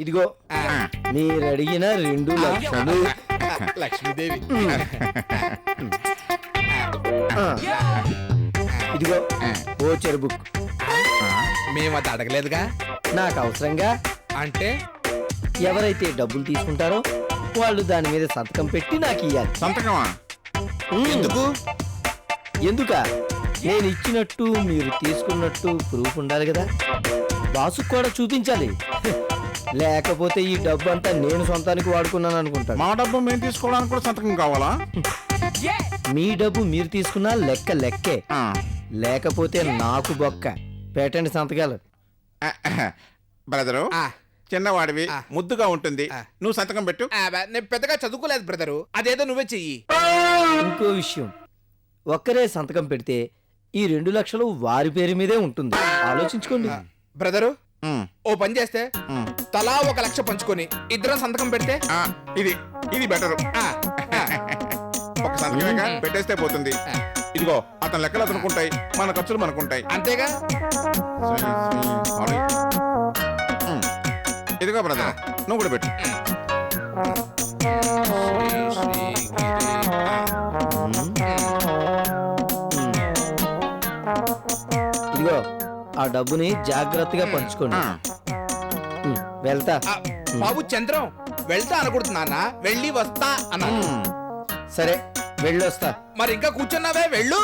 ఇదిగో మీరు అడిగిన 2 లక్షలు. లక్ష్మీదేవి. ఇదిగో ఓచర్ బుక్. మేము అది అడగలేదుగా. నాకు అవసరంగా. అంటే ఎవరైతే డబ్బులు తీసుకుంటారో వాళ్ళు దాని మీద సంతకం పెట్టి నాకు ఇయ్యాలి. సంతకమా? ఎందుకు? ఎందుకా? నేను ఇచ్చినట్టు మీరు తీసుకున్నట్టు ప్రూఫ్ ఉండాలి కదా. బాసుకు కూడా చూపించాలి. లేకపోతే ఈ డబ్బు అంతా నేను సొంతానికి వాడుకున్నాను అనుకుంటాను. మా డబ్బు మేము తీసుకోవడానికి కూడా సంతకం కావాలా? మీ డబ్బు మీరు తీసుకున్నా లెక్కే. లేకపోతే నాకు బొక్క. పెట్టండి సంతకాలు. బ్రదరు, చిన్నవాడివి, ముద్దుగా ఉంటుంది, నువ్వు సంతకం పెట్టు. నేను పెద్దగా చదువుకోలేదు బ్రదరు, అదేదో నువ్వే చెయ్యి. ఇంకో విషయం, ఒక్కరే సంతకం పెడితే ఈ 2 లక్షలు వారి పేరు మీదే ఉంటుంది. ఆలోచించుకోండి. బ్రదరు, ఓ పని చేస్తే తలా 1 లక్ష పంచుకొని ఇద్దరం సంతకం పెడితే ఇది బెటర్. ఒక సంతకమేగా పెట్టేస్తే పోతుంది. ఇదిగో అతని లెక్కలు అతనుకుంటాయి, మన ఖర్చులు మనకుంటాయి. అంతేగా. ఇదిగో బ్రదర్, నువ్వు కూడా పెట్టు. ఇదిగో ఆ డబ్బుని జాగ్రత్తగా పంచుకోండి. వెళ్తా. బాబు చంద్రం, వెళ్తా అనకూడదు, వెళ్ళి వస్తా అన్నా. సరే వెళ్ళొస్తా. మరి ఇంకా కూర్చున్నావే, వెళ్ళు.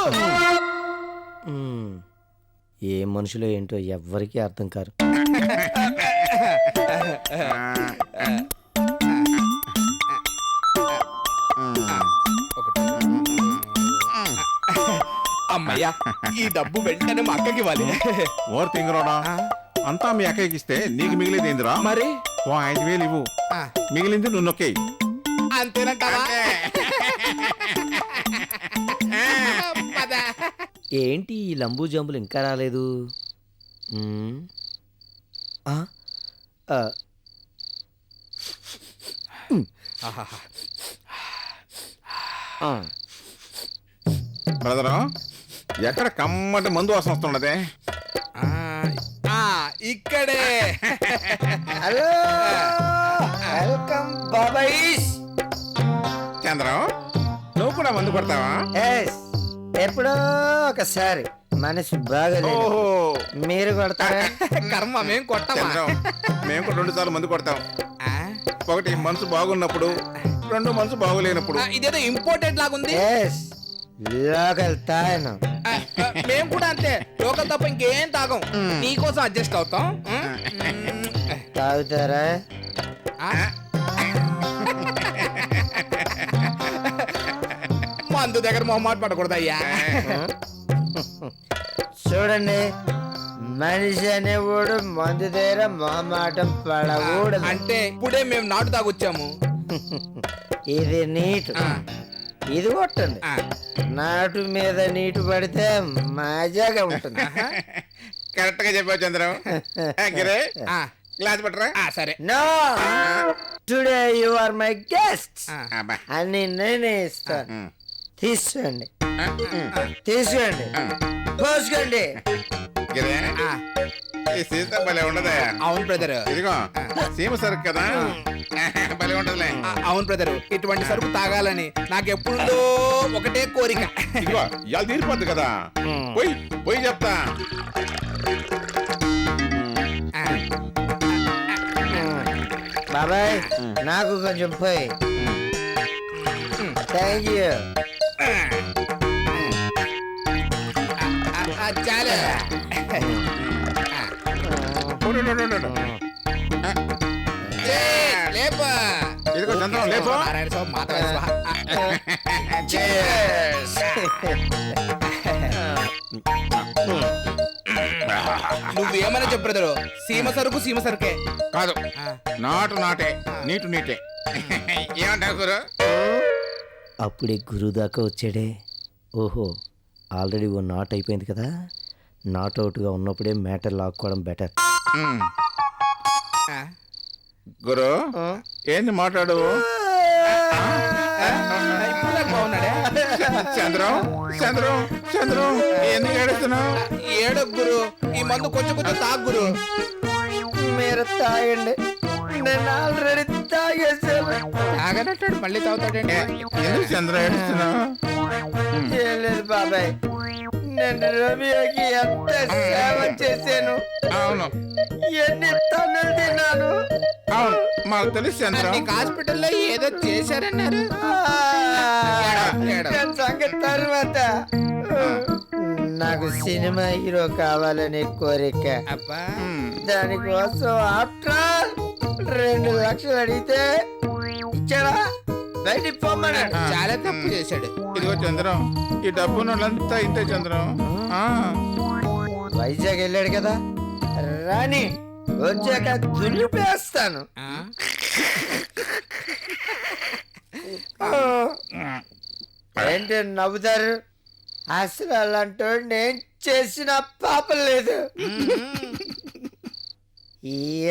ఏ మనుషులో ఏంటో ఎవ్వరికీ అర్థం కారు. అమ్మయ్యా, ఈ డబ్బు వెంటనే మా అక్కకి ఇవ్వాలి. ఓర్ తింగరోడా, అంతా మీ అక్కకి ఇస్తే నీకు మిగిలేదు ఏందిరా? మరి ఓ 5,000 ఇవ్వు, మిగిలింది నువ్వు నొక్కేయి. అంతేనంటావా? ఏంటి ఈ లంబూ జంబులు ఇంకా రాలేదు? బ్రదరు, ఎక్కడ కమ్మటి మందు వాసన వస్తున్నదే? ఇక్కడే. హలో, వెల్కమ్ బాబాయ్. చంద్రం, నువ్వు కూడా మందు కొడతావా? ఎప్పుడో ఒకసారి మనసు బాగలేదు. మీరు కొడతారా? కర్మ, మేము కొట్టామా? మేము కూడా 2 సార్లు మందు కొడతాం. ఒకటి మనసు బాగున్నప్పుడు, 2 మనసు బాగోలేనప్పుడు. ఇదేదో ఇంపార్టెంట్ లాగుంది. లోకల్ తాగను. మేము కూడా అంతే, లోకల్ తప్ప ఇంకేం తాగం. నీకోసం అడ్జస్ట్ అవుతాం. తాగుతారా? మందు దగ్గర మొహమాట పడకూడదు అయ్యా. చూడండి, మనిషి అనేవాడు మందు దగ్గర మొహమాటం పడకూడదు. అంటే ఇప్పుడే మేము నాటు తాగొచ్చాము. ఇది నీటు, ఇది కొట్టండి. నాటు మీద నీటు పడితే మజాగా ఉంటుంది. కరెక్ట్ గా చెప్పావు చంద్రం. గ్లాస్ పట్టరా? సరే. No, today you are my guest. అన్ని నేనే ఇస్తాను. తీసుకోండి, తీసుకోండి, పోసుకోండి. ఈ సీత భలే ఉండదా? అవును బ్రదర్. ఇదిగో సీమ సరుకు కదా, భలే ఉంటదిలే. అవును బ్రదర్, ఇటువంటి సరుకు తాగాలని నాకెప్పుడో ఒకటే కోరిక. ఇదిగో ఇవాళ తీరిపోద్ది కదా, పోయి పోయి చెప్తా. బాబాయ్, నాకు కొంచెం పోయి. Thank you. చాలు. ఇదిగో చంద్రం, లేపు. నువ్వేమన్నా చెప్పు బ్రదరు, సీమ సరుకు సీమ సరుకే కాదు, నాటు నాటే, నీటు నీటే. ఏమంటారు గురు? అప్పుడే గురువు దాకా వచ్చాడే. ఓహో, ఆల్రెడీ ఓ నాట్ అయిపోయింది కదా. నాట్ అవుట్గా ఉన్నప్పుడే మ్యాటర్ లాక్కోవడం బెటర్. గురు, ఏంది మాట్లాడు? బాగున్నాడే. చంద్రం, చంద్రం, చంద్రం, ఎందుకు ఏడుస్తున్నావు? ఏడో గురు, ఈ మందు కొంచెం కొంచెం తాగు గురు. మీరు తాగండి, నేను ఆల్రెడీ తాగేసాను. తాగనట్టాడు మళ్ళీ తాగుతాడండి. ఎందుకు చంద్ర ఏడుస్తున్నావు? ఏం లేదు బాబాయ్, నేను రవికి ఎంత సేవ చేశాను, అవును ఎన్ని తన్నులు తిన్నాను. అవును మాకు తెలుసు చంద్ర. నీకు హాస్పిటల్లో ఏదో చేశారన్నారు. దాని సంగతి తర్వాత. నాకు సినిమా హీరో కావాలనే కోరిక. అబ్బా దానికోసం ఆఫ్టర్ 2 లక్షలు అడిగితే ఇచ్చాడా? బయటికి పొమ్మన్నాడు. చాలా తప్పు చేశాడు. ఇదిగో చంద్రం, ఈ డబ్బు వాళ్ళంతా ఇంతే చంద్రం. వైజాగ్ వెళ్ళాడు కదా, రాని వచ్చాక దులిపేస్తాను. ఆ? ఏంటి నవ్వుతారు? అసలు అలాంటి నేను చేసిన పాపం లేదు.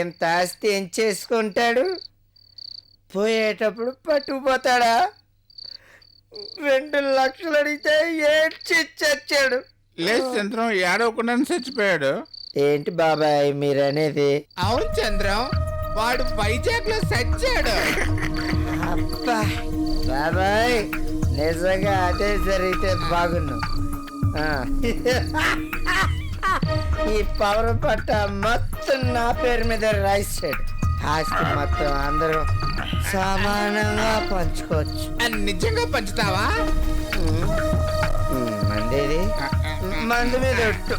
ఇంత ఆస్తి ఏం చేసుకుంటాడు? పోయేటప్పుడు పట్టుకుపోతాడా? 2 లక్షలు అడిగితే ఏడ్చి చచ్చాడు. లేదు చంద్రం, ఏడవకుండా చచ్చిపోయాడు. ఏంటి బాబాయ్ మీరనేది? అవును చంద్రం, వాడు వైజాగ్ లో సచ్చాడు. అబ్బా బాబాయ్, నిజంగా అదే జరిగితే బాగున్నావు. ఈ పవర్ పట్ట మొత్తం నా పేరు మీద రాయిస్తాడు. ఆస్తి మొత్తం అందరూ సమానంగా పంచుకోవచ్చు. నిజంగా పంచుతావా? మందేది మంది మీద ఒట్టు.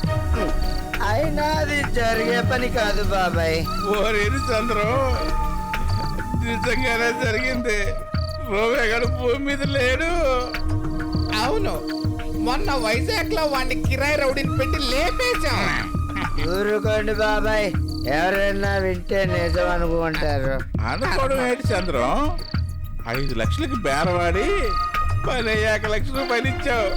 అయినా అది జరిగే పని కాదు బాబాయ్. ఓరేది చంద్రం, నిజంగానే జరిగింది. రోవేగాడు భూమి మీద లేడు. అవును, మొన్న వైజాగ్ లో వాడిని కిరాయి రౌడీని పెట్టి లేపేశాం. ఊరుకోండి బాబాయ్, ఎవరైనా వింటే నిజం అనుకుంటారు. అనుకోవడం ఏంటి చంద్రం, 5 లక్షలకి బేరవాడి 15 లక్షలు పని ఇచ్చావు.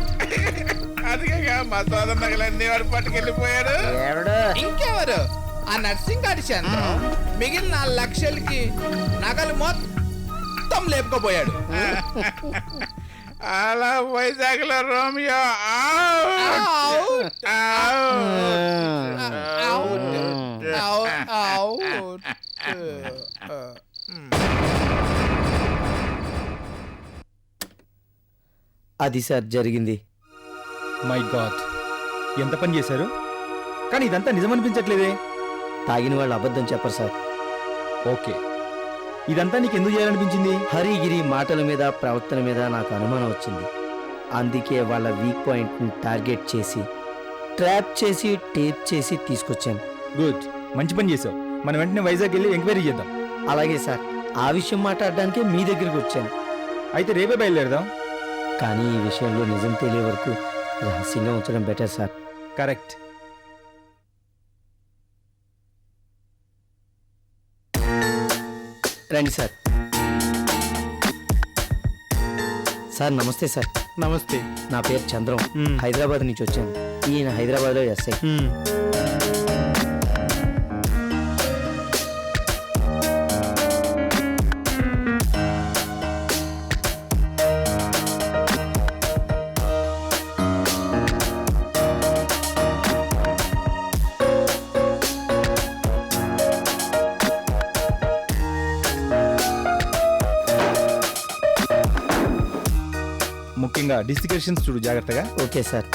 అందుకే మా సోదరు నగలన్నీ వాడు పట్టుకెళ్ళిపోయాడు. ఎవడు? ఇంకెవరు? ఆ నర్సింగ్ గారి చంద్రం మిగిలిన 4 లక్షలకి నగలు మొత్తం లేపుకోపోయాడు. అలా వైజాగ్ లో రోమియో అది సార్ జరిగింది. మై గాడ్, ఎంత పని చేశారు? కానీ ఇదంతా నిజమనిపించట్లేదే. తాగిన వాళ్ళు అబద్ధం చెప్పరు సార్. ఓకే, ఇదంతా నీకు ఎందుకు చేయాలనిపించింది? హరిగిరి మాటల మీద ప్రవర్తన మీద నాకు అనుమానం వచ్చింది. అందుకే వాళ్ళ వీక్ పాయింట్ని టార్గెట్ చేసి ట్రాప్ చేసి టేప్ చేసి తీసుకొచ్చాను. గుడ్, మంచి పని చేసావు. మనం వెంటనే వైజాగ్ వెళ్ళి ఎంక్వైరీ చేద్దాం. అలాగే సార్, ఆ విషయం మాట్లాడడానికే మీ దగ్గరికి వచ్చాను. అయితే రేపే బయలుదేరదాం. కానీ ఈ విషయంలో నిజం తెలియ వరకు రహస్యంగా ఉంచడం బెటర్ సార్. కరెక్ట్. రండి సార్. సార్ నమస్తే సార్. నమస్తే. నా పేరు చంద్రం, మ్మ్. హైదరాబాద్ నుంచి వచ్చాను. ఈయన హైదరాబాద్లో ఎస్ఐ. ముఖ్యంగా డిస్టికేషన్స్ చూడు జాగ్రత్తగా. Okay sir.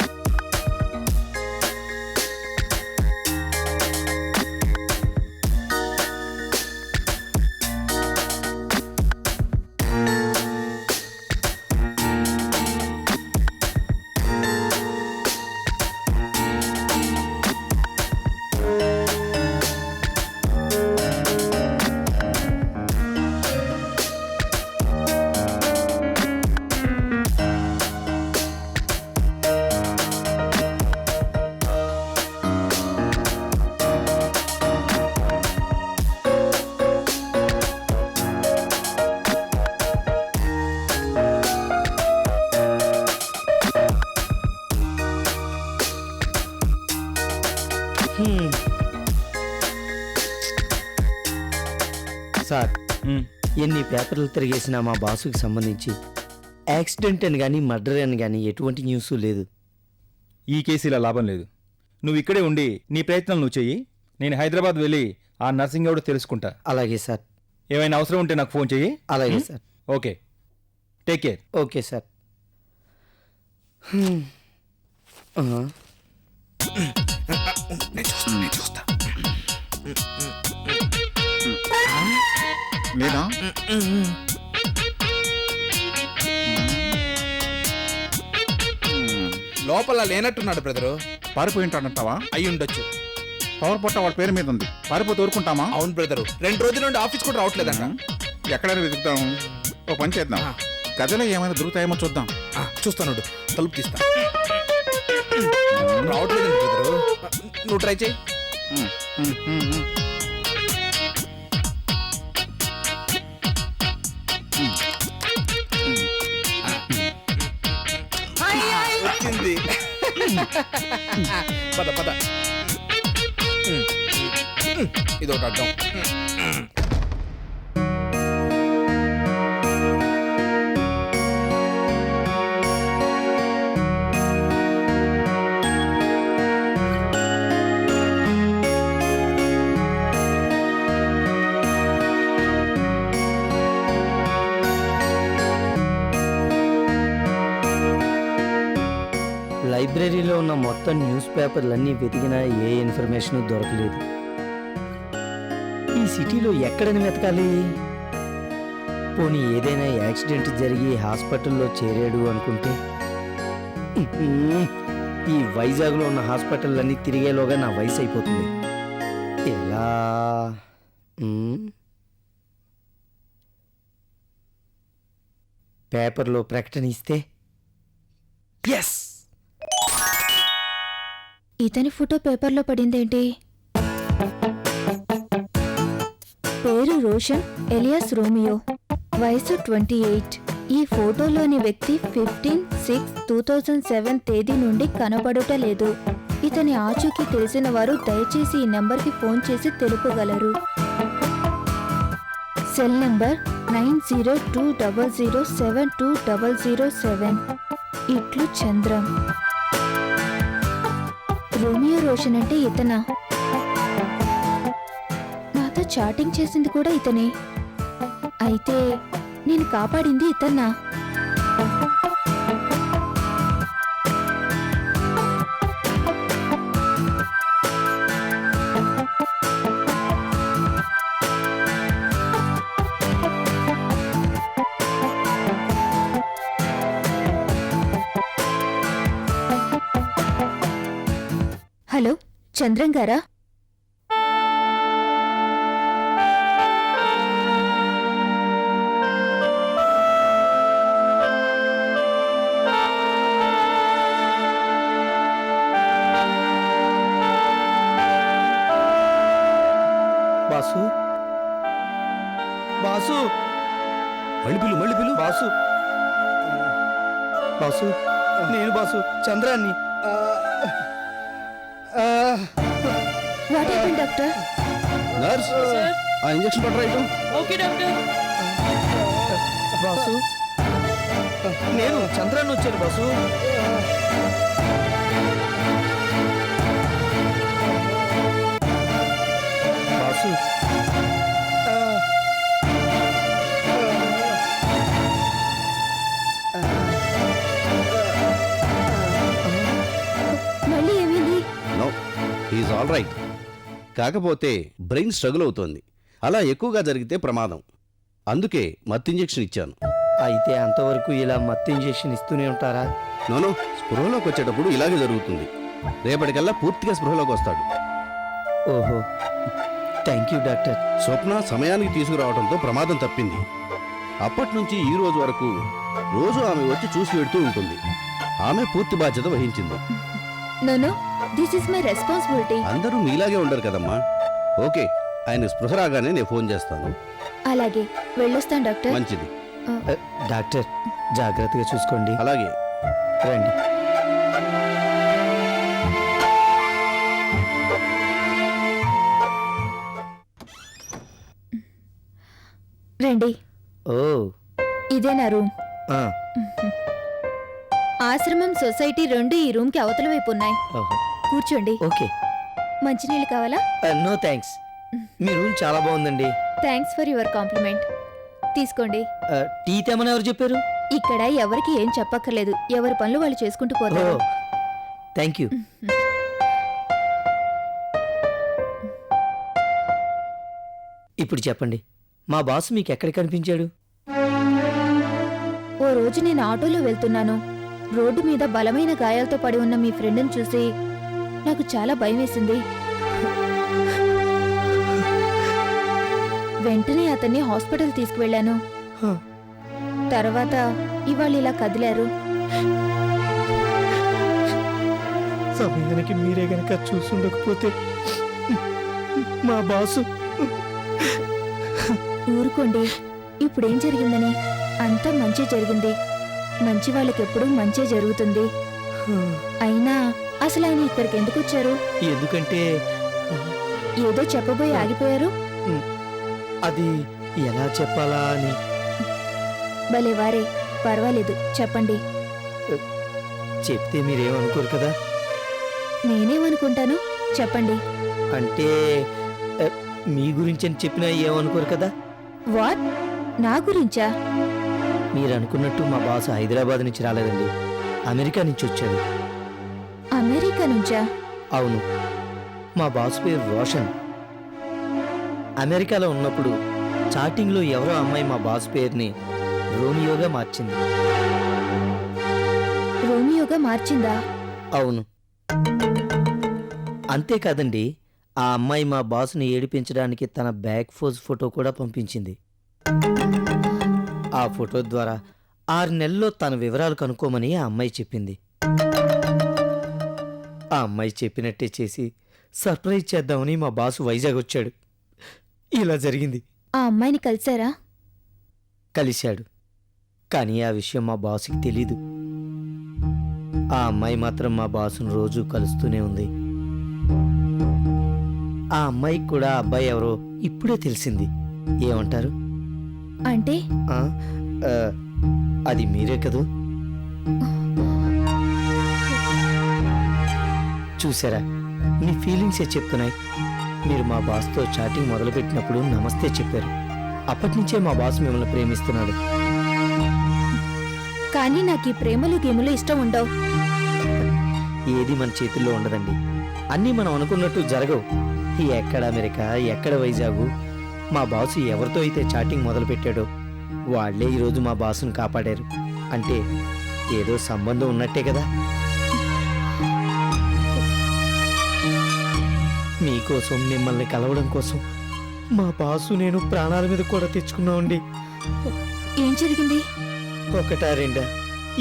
సార్, ఎన్ని పేపర్లు తిరిగేసినా మా బాసుకి సంబంధించి యాక్సిడెంట్ అని కానీ మర్డర్ అని కానీ ఎటువంటి న్యూస్ లేదు. ఈ కేసు ఇలా లాభం లేదు. నువ్వు ఇక్కడే ఉండి నీ ప్రయత్నం నువ్వు చెయ్యి. నేను హైదరాబాద్ వెళ్ళి ఆ నర్సింగ్ గౌడ్ తెలుసుకుంటా. అలాగే సార్. ఏమైనా అవసరం ఉంటే నాకు ఫోన్ చెయ్యి. అలాగే sir. Okay, take care. Okay sir. నేను చూస్తా. లేదా లోపల లేనట్టున్నాడు బ్రదరు. పారిపోయి ఉంటాడంటావా? అయి ఉండొచ్చు. పవర్ పొట్ట వాళ్ళ పేరు మీద ఉంది, పారిపోతే ఊరుకుంటామా? అవును బ్రదరు, 2 రోజుల నుండి ఆఫీస్ కూడా రావట్లేదంట. ఎక్కడైనా వెతుకుతాం. ఓ పని చేద్దాం, గదిలో ఏమైనా దొరుకుతాయేమో చూద్దాం. చూస్తాను, తలుపు తీస్తా. రావట్లేదండి బ్రదరు, నువ్వు ట్రై చేయి. వచ్చింది. పద పద. ఇది ఒకటి అడ్డం. లైబ్రరీలో ఉన్న మొత్తం న్యూస్ పేపర్లన్నీ వెతికినా ఏ ఇన్ఫర్మేషన్ దొరకలేదు. ఈ సిటీలో ఎక్కడని వెతకాలి? పోనీ ఏదైనా యాక్సిడెంట్ జరిగి హాస్పిటల్లో చేరాడు అనుకుంటే, ఈ వైజాగ్లో ఉన్న హాస్పిటల్లన్నీ తిరిగేలోగా నా వయసు అయిపోతుంది. ఎలా? పేపర్లో ప్రకటన ఇస్తే ఎస్. ఇతని ఫోటో పేపర్లో పడిందేంటి? పేరు రోషన్ ఎలియాస్ రోమియో, వయసు 28. ఈ ఫోటోలోని వ్యక్తి 15/6/2007 తేదీ నుండి కనబడుట లేదు. ఇతని ఆచూకీ తెలిసిన వారు దయచేసి ఈ నెంబర్కి ఫోన్ చేసి తెలుపగలరు. Cell number 9020072007. ఇట్లు చంద్రం. రోమియో రోషన్ అంటే ఇతనా? నాతో చాటింగ్ చేసింది కూడా ఇతనే. అయితే నేను కాపాడింది ఇతన్నా? హలో, చంద్రం గారా? బాసు, బాసు, మళ్ళీ పిలు బాసు. బాసు, నేను బాసు, చంద్రాన్ని. What happened doctor? నర్స్, ఆ ఇంజెక్షన్ పట్టరా ఇటు. Okay doctor. బాసు, నేను చంద్రాన్ని వచ్చాను బాసు. బాసు, మళ్ళీ ఏమైంది? No, he's all right. కాకపోతే బ్రెయిన్ స్ట్రగుల్ అవుతోంది. అలా ఎక్కువగా జరిగితే ప్రమాదం. అందుకే మత్తు ఇంజెక్షన్ ఇచ్చాను. అయితే అంతవరకు ఇలా మత్తు ఇంజెక్షన్ ఇస్తూనే ఉంటారా? నోనో, స్పృహలోకి వచ్చేటప్పుడు ఇలాగే జరుగుతుంది. రేపటికల్లా పూర్తిగా స్పృహలోకి వస్తాడు. ఓహో, థ్యాంక్ యూ డాక్టర్. స్వప్న సమయానికి తీసుకురావడంతో ప్రమాదం తప్పింది. అప్పటి నుంచి ఈ రోజు వరకు రోజు ఆమె వచ్చి చూసి వెడుతూ ఉంటుంది. ఆమె పూర్తి బాధ్యత వహించింది. No, this is my responsibility. అందరూ మీలాగే ఉండరు కదమ్మా. ఓకే, ఆయన స్పృహ రాగానే నేను ఫోన్ చేస్తాను. అలాగే, వెళ్ళొస్తాను డాక్టర్. మంచిది. డాక్టర్, జాగ్రత్తగా చూసుకోండి. అలాగే రండి. రండి. ఓ, ఇదే నా రూమ్. ఆ, ఆశ్రమం, సొసైటీ రెండు ఈ రూమ్ కి అవతల వైపు ఉన్నాయి. ఓహో, కూర్చోండి. ఓకే. మంచినీళ్ళు కావాలా? No thanks. మీ రూమ్ చాలా బాగుందండి. Thanks for your compliment. తీసుకోండి. టీ తెమ్మని ఎవరు చెప్పారు? ఇక్కడ ఎవరికి ఏం చెప్పక్కర్లేదు, ఎవరి పనులు వాళ్ళు చేసుకుంటూ ఓ పోతారు. Thank you. ఇప్పుడు చెప్పండి, మా బాస్ మీకు ఎక్కడ కనిపించాడు? ఓ రోజు నేను ఆటోలో వెళ్తున్నాను. రోడ్డు మీద బలమైన గాయాలతో పడి ఉన్న మీ ఫ్రెండ్ని చూసి నాకు చాలా భయం వేసింది. వెంటనే అతన్ని హాస్పిటల్ తీసుకువెళ్ళాను. హ, తర్వాత ఇవాళ ఇలా కదిలారు. సమయానికి మీరే గనక చూసుండకపోతే మా బాసు. ఊరుకోండి, ఇప్పుడేం జరిగిందని? అంతా మంచి జరిగింది. మంచి వాళ్ళకెప్పుడు మంచే జరుగుతుంది. అయినా అసలు ఆయన ఇక్కడికి ఎందుకు వచ్చారు? ఎందుకంటే ఏదో చెప్పబోయి ఆగిపోయారు. అది ఎలా చెప్పాలా అని. భలే వారే, పర్వాలేదు చెప్పండి. చెప్తే మీరేమనుకోరు కదా? నేనేమనుకుంటాను, చెప్పండి. అంటే మీ గురించి అని చెప్పినా ఏమనుకోరు కదా? వాట్? నా గురించా? మీరు అనుకున్నట్టు మా బాస్ హైదరాబాద్ నుంచి రాలేదండి, అమెరికా నుంచి వచ్చాడు. అమెరికా నుంచా? అవును, మా బాస్ పేరు రోషన్. అమెరికాలో ఉన్నప్పుడు చాటింగ్లో ఎవరో అమ్మాయి మా బాస్ పేరుని రోమియోగా మార్చింది. రోమియోగా మార్చిందా? అవును. అంతేకాదండి, ఆ అమ్మాయి మా బాస్ని ఏడిపించడానికి తన బ్యాక్ ఫోజ్ ఫోటో కూడా పంపించింది. ఆ ఫోటో ద్వారా 6 నెలల్లో తన వివరాలు కనుక్కోమని ఆ అమ్మాయి చెప్పింది. ఆ అమ్మాయి చెప్పినట్టే చేసి సర్ప్రైజ్ చేద్దామని మా బాసు వైజాగ్ వచ్చాడు. ఇలా జరిగింది. ఆ అమ్మాయిని కలిసారా? కలిశాడు, కానీ ఆ విషయం మా బాసుకి తెలీదు. ఆ అమ్మాయి మాత్రం మా బాసును రోజు కలుస్తూనే ఉంది. ఆ అమ్మాయికి కూడా ఆ అబ్బాయి ఎవరో ఇప్పుడే తెలిసింది. ఏమంటారు? అంటే ఆ, ఆ, అది మీరే కదూ? చూసారా, మీ ఫీలింగ్సే చెప్తున్నాయి. మీరు మా బాస్తో చాటింగ్ మొదలుపెట్టినప్పుడు నమస్తే చెప్పారు. అప్పటి నుంచే మా బాస్ మిమ్మల్ని ప్రేమిస్తున్నాడు. కానీ నాకు ఈ ప్రేమలు గేములు ఇష్టం ఉండవు. ఏది మన చేతుల్లో ఉండదండి. అన్నీ మనం అనుకున్నట్టు జరగవు. ఎక్కడ అమెరికా, ఎక్కడ వైజాగు, మా బాసు ఎవరితో అయితే చాటింగ్ మొదలుపెట్టాడో వాళ్లే ఈరోజు మా బాసును కాపాడారు. అంటే ఏదో సంబంధం ఉన్నట్టే కదా. మీకోసం, మిమ్మల్ని కలవడం కోసం మా బాసు నేను ప్రాణాల మీద కూడా తెచ్చుకున్నామండి. ఏం జరిగింది? ఒకటా రెండా,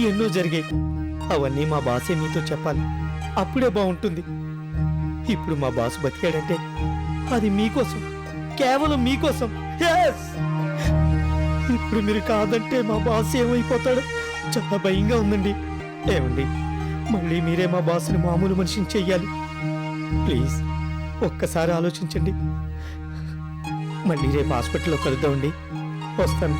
ఎన్నో జరిగాయి. అవన్నీ మా బాసే మీతో చెప్పాలి, అప్పుడే బాగుంటుంది. ఇప్పుడు మా బాసు బతికాడంటే అది మీకోసం, కేవలం మీకోసం. Yes! ఇప్పుడు మీరు కాదంటే మా బాస్ ఏమైపోతాడో చాలా భయంగా ఉందండి. ఏమండి, మళ్ళీ మీరే మా బాస్ని మామూలు మనిషిని చెయ్యాలి. ప్లీజ్ ఒక్కసారి ఆలోచించండి. మళ్ళీ రేపు హాస్పిటల్లో కలుద్దామండి. వస్తాను.